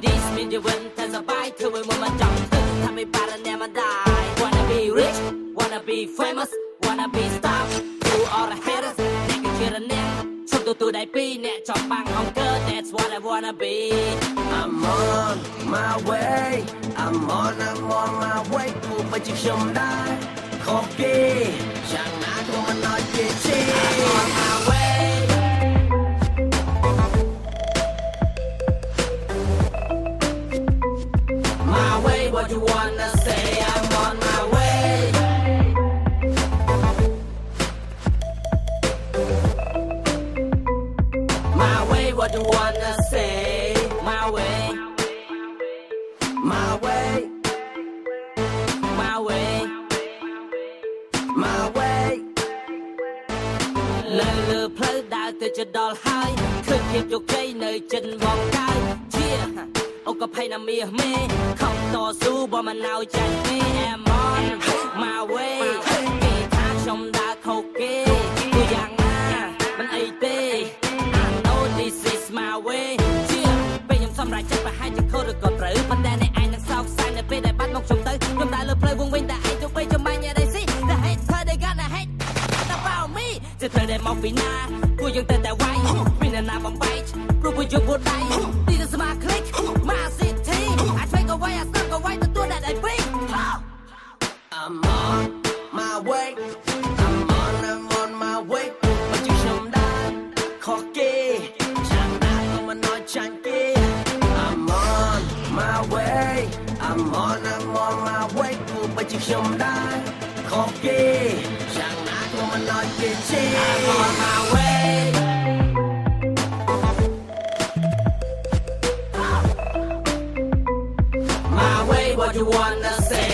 this មានជីវិតតែសប្បាយធ្វើឲ្យមកចង់ធ្វើថាមិនបានតែមិនได้ Wanna be rich wanna be famous wanna be star to all the haters អ្នកក៏ជារអ្នកឈប់ទទួលដៃពីរអ្នកចង់បាំងអង្គើ That's what I wanna be I'm on my way I'm on my way គូបើជាខ្ញុំដែរខុសគេយ៉ាងណាក៏មិនឲ្យគេជេរ I'm on my way my way what you wanna say I'm on my way my way what you wanna say my way my way my way my way លើផ្លូវដើរទៅជិតដល់ហើយឃើញភាពជោគជ័យនៅចិនវងកើជាអូក៏ភ័យណាមាសមេខំតស៊ូបើមិនណៅចាញ់ទេ I'm on my way គេថាខ្ញុំដើរខុសគេគឺយ៉ាងណាមិនអីទេ I know this is my way ជាពេលខ្ញុំសម្រេចចិត្តប្រហែលជាខុសឬក៏ត្រូវប៉ុន្តែអ្នកឯងនឹងសោកសៅនៅពេលដែលបាត់មកខ្ញុំទៅខ្ញុំដើរលើផ្លូវវងវិញតែឯងទៅបីចំបាញ់អីស៊ី The hate they gonna hate about me จะเธอได้มองปีหน้ากูยังแต่ไว้ปีหน้าบังไบព្រោះกูយកพูดได้ទីទៅស្មាคลิก My city I take away I stop away ទៅตัวដែលឯងពី I'm on my way I'm on my way បើជាខ្ញុំដែរខុសគេយ៉ាងណាក៏មិនឲ្យចាញ់គេ I'm on my way I'm on my way គូបើជាខ្ញុំដែរខុសគេយ៉ាងណាក៏មិនឲ្យគេជេរ I'm on my way my way what you wanna say